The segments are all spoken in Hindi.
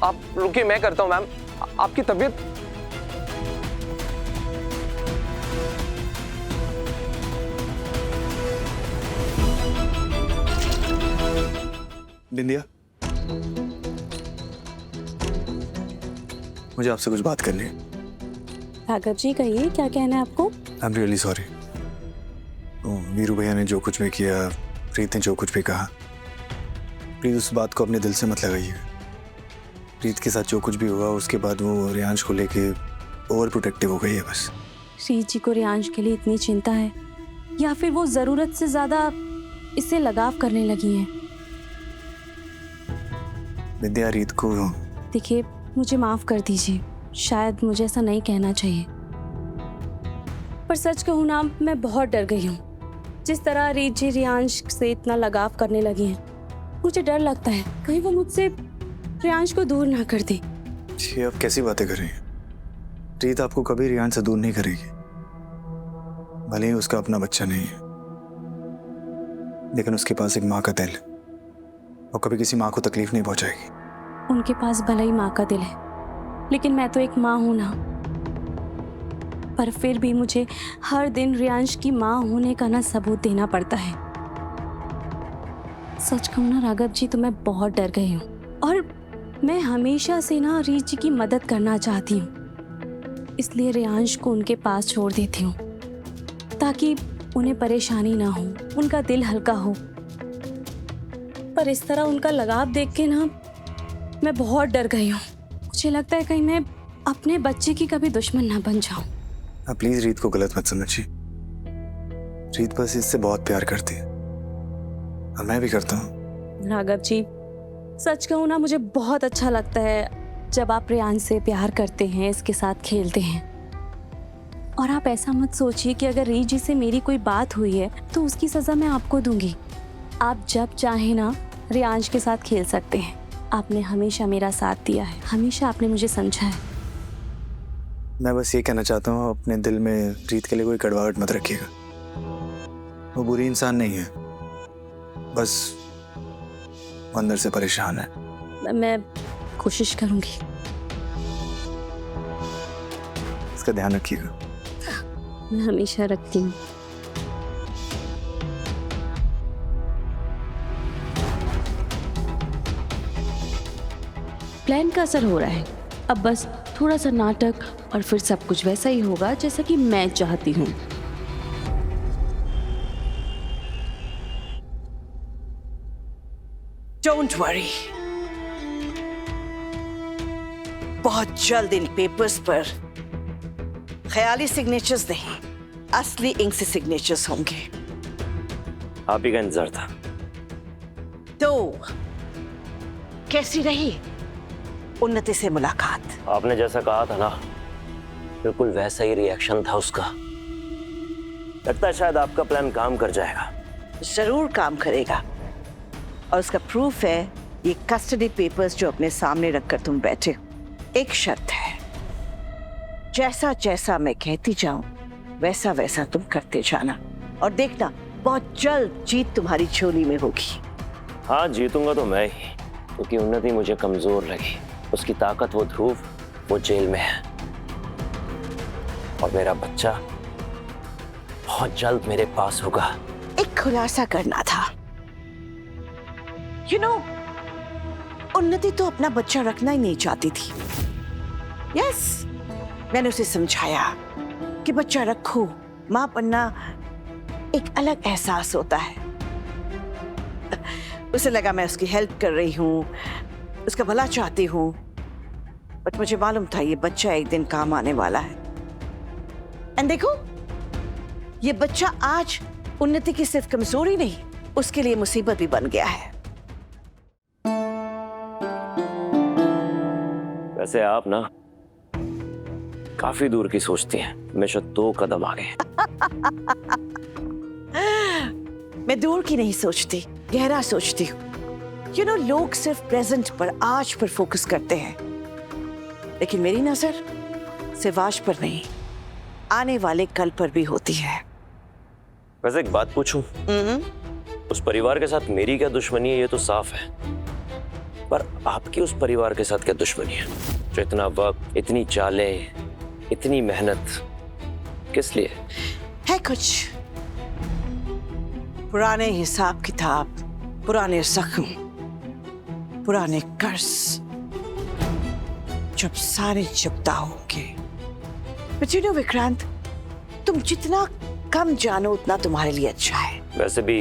आप रुकिए, मैं करता हूँ मैम। आपकी तबीयत। बिंदिया, मुझे आपसे कुछ बात करनी है। राघव जी कहिए, क्या कहना है आपको? I am really sorry. Veeru भैया ने जो कुछ भी किया, प्रीत ने जो कुछ भी कहा, प्लीज उस बात को अपने दिल से मत लगाइए। प्रीत के साथ जो कुछ भी हुआ उसके बाद वो रियांश को लेके ओवर प्रोटेक्टिव हो गई है बस। रीत जी को रियांश के लिए इतनी चिंता है या फिर वो जरूरत से ज्यादा इससे लगाव करने लगी हैं? विद्या, रीत को देखिए, मुझे माफ कर दीजिए, शायद मुझे ऐसा नहीं कहना चाहिए, पर सच कहूँ ना, मैं बहुत डर गई हूँ। जिस तरह रीत जी रियांश से इतना लगाव करने लगी हैं, मुझे डर लगता है कहीं वो मुझसे रियांश को दूर ना कर दे। ये आप कैसी बातें कर रही हैं? रीत आपको कभी रियांश से दूर नहीं करेगी, भले ही उसका अपना बच्चा नहीं है, लेकिन उसके पास एक माँ का दिल है। वो कभी किसी माँ को तकलीफ नहीं पहुंचाएगी। उनके पास भले ही माँ का दिल है, लेकिन मैं तो एक माँ हूं ना। पर फिर भी मुझे हर दिन रियांश की माँ होने का ना सबूत देना पड़ता है। सच कहूँ ना राघव जी, तो मैं बहुत डर गई हूँ और मैं हमेशा से ना रीत जी की मदद करना चाहती हूँ, इसलिए रियांश को उनके पास छोड़ देती हूँ ताकि उन्हें परेशानी ना हो, उनका दिल हल्का हो। पर इस तरह उनका लगाव देख के ना मैं बहुत डर गई हूँ। मुझे लगता है कहीं मैं अपने बच्चे की कभी दुश्मन ना बन जाऊं। आप प्लीज रीत को गलत मत समझिए। रीत बस इससे बहुत प्यार करती है और मैं भी करता हूँ। राघव जी, सच कहूँ ना, मुझे बहुत अच्छा लगता है जब आप रियांश से प्यार करते हैं, इसके साथ खेलते हैं। और आप ऐसा मत सोचिए कि अगर रीत जी से मेरी कोई बात हुई है तो उसकी सजा मैं आपको दूंगी। आप जब चाहे ना रियांश के साथ खेल सकते हैं। आपने हमेशा मेरा साथ दिया है, हमेशा आपने मुझे समझा है। मैं बस ये कहना चाहता हूँ, अपने दिल में रीत के लिए कोई कड़वाहट मत रखिएगा। वो बुरी इंसान नहीं है, बस अंदर से परेशान है। मैं कोशिश करूंगी। इसका ध्यान रखिएगा। मैं हमेशा रखती हूँ। प्लान का असर हो रहा है। अब बस थोड़ा सा नाटक और फिर सब कुछ वैसा ही होगा जैसा कि मैं चाहती हूँ। डोंट वरी, बहुत जल्द इन पेपर्स पर ख्याली सिग्नेचर्स नहीं, असली इंक से सिग्नेचर्स होंगे। आप ही का इंतजार था। तो कैसी रही उन्नति से मुलाकात? आपने जैसा कहा था ना, बिल्कुल वैसा ही रिएक्शन था उसका। लगता है शायद आपका प्लान काम कर जाएगा। जरूर काम करेगा, और उसका प्रूफ है ये कस्टडी पेपर्स जो अपने सामने रखकर तुम बैठे हो। एक शर्त है, जैसा जैसा मैं कहती जाऊं वैसा वैसा तुम करते जाना, और देखना बहुत जल्द जीत तुम्हारी झोली में होगी। हाँ, जीतूंगा तो मैं ही, क्योंकि उन्नति मुझे कमजोर लगी। उसकी ताकत, वो ध्रुव, वो जेल में है, और मेरा बच्चा बहुत जल्द मेरे पास होगा। एक खुलासा करना था। You know, उन्नति तो अपना बच्चा रखना ही नहीं चाहती थी। यस, मैंने उसे समझाया कि बच्चा रखो, मां बनना एक अलग एहसास होता है। उसे लगा मैं उसकी हेल्प कर रही हूँ, उसका भला चाहती हूँ, बट मुझे मालूम था ये बच्चा एक दिन काम आने वाला है। एंड देखो, ये बच्चा आज उन्नति की सिर्फ कमजोरी नहीं, उसके लिए मुसीबत भी बन गया है। वैसे आप ना काफी दूर की सोचती हैं, हमेशा 2 कदम आगे। मैं दूर की नहीं सोचती, गहरा सोचती हूँ। You know, लोग सिर्फ प्रेजेंट पर, आज पर फोकस करते हैं, लेकिन मेरी नजर सिर्फ आज पर नहीं, आने वाले कल पर भी होती है। वैसे एक बात पूछूं? उस परिवार के साथ मेरी क्या दुश्मनी है, ये तो साफ है। पर आपकी उस परिवार के साथ क्या दुश्मनी है जो इतना वक्त, इतनी चालें, इतनी मेहनत किस लिए? है कुछ पुराने हिसाब किताब, पुराने जख्म, पुराने कर्ज जब सारे चुकता होंगे। But you know, विक्रांत, तुम जितना कम जानो उतना तुम्हारे लिए अच्छा है। वैसे भी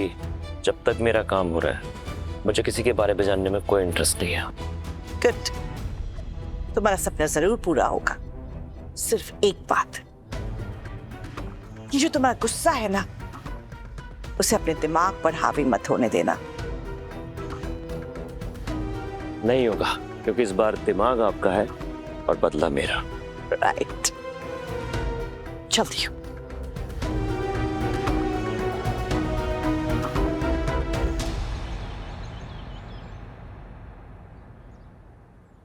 जब तक मेरा काम हो रहा है मुझे किसी के बारे में जानने में कोई इंटरेस्ट नहीं है। गुड, तुम्हारा सपना जरूर पूरा होगा। सिर्फ एक बात, ये जो तुम्हारा गुस्सा है ना, उसे अपने दिमाग पर हावी मत होने देना। नहीं होगा, क्योंकि इस बार दिमाग आपका है और बदला मेरा। राइट, चलती हूँ।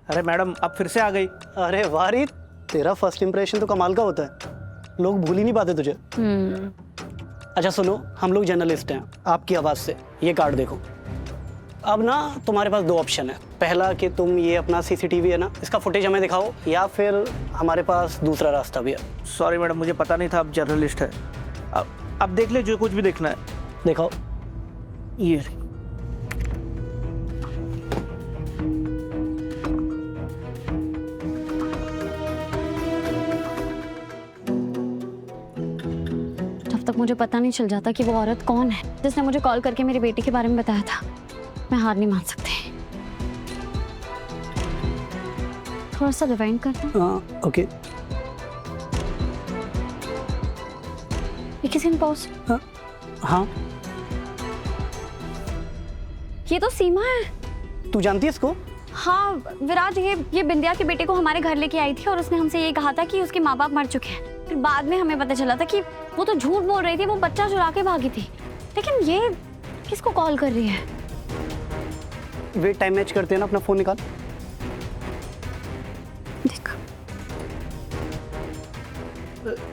अरे मैडम, आप फिर से आ गई। अरे वाह रीत, तेरा फर्स्ट इंप्रेशन तो कमाल का होता है, लोग भूल ही नहीं पाते तुझे। अच्छा सुनो, हम लोग जर्नलिस्ट हैं, आपकी आवाज़ से ये कार्ड देखो। अब ना तुम्हारे पास दो ऑप्शन है। पहला कि तुम ये अपना सीसीटीवी है ना, इसका फुटेज हमें दिखाओ, या फिर हमारे पास दूसरा रास्ता भी है। सॉरी मैडम, मुझे पता नहीं था आप जर्नलिस्ट है। अब देख ले जो कुछ भी देखना है। दिखाओ। ये जब तक मुझे पता नहीं चल जाता कि वो औरत कौन है जिसने मुझे कॉल करके मेरे बेटे के बारे में बताया था, मैं हार नहीं मान सकती। थोड़ा सा रिवाइंड करना। हाँ ओके। ये किसी ने पोस्ट। हाँ, ये तो सीमा है। तू जानती है इसको? हाँ विराज, ये बिंदिया के बेटे को हमारे घर लेके आई थी और उसने हमसे ये कहा था कि उसके माँ बाप मर चुके हैं। फिर बाद में हमें पता चला था कि वो तो झूठ बोल रही थी, वो बच्चा चुरा के भागी थी। लेकिन ये किसको कॉल कर रही है? वेट, टाइम मैच करते हैं ना, अपना फोन निकाल। देख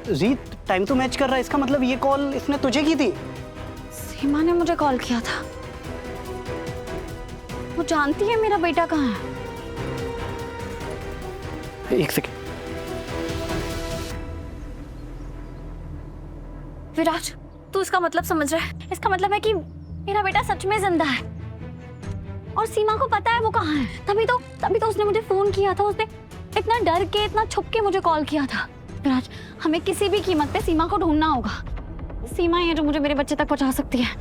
रीत, टाइम तो मैच कर रहा है, इसका मतलब ये कॉल इसने तुझे की थी। सीमा ने मुझे कॉल किया था। वो जानती है मेरा बेटा कहाँ है। एक सेकेंड। विराज, तू इसका मतलब समझ रहा है? इसका मतलब है कि मेरा बेटा सच में जिंदा है और सीमा को पता है वो कहाँ है। तभी तो उसने मुझे फोन किया था। उसने इतना डर के, इतना छुप के मुझे कॉल किया था। विराज, हमें किसी भी कीमत पे सीमा को ढूंढना होगा। सीमा है जो मुझे मेरे बच्चे तक पहुंचा सकती है।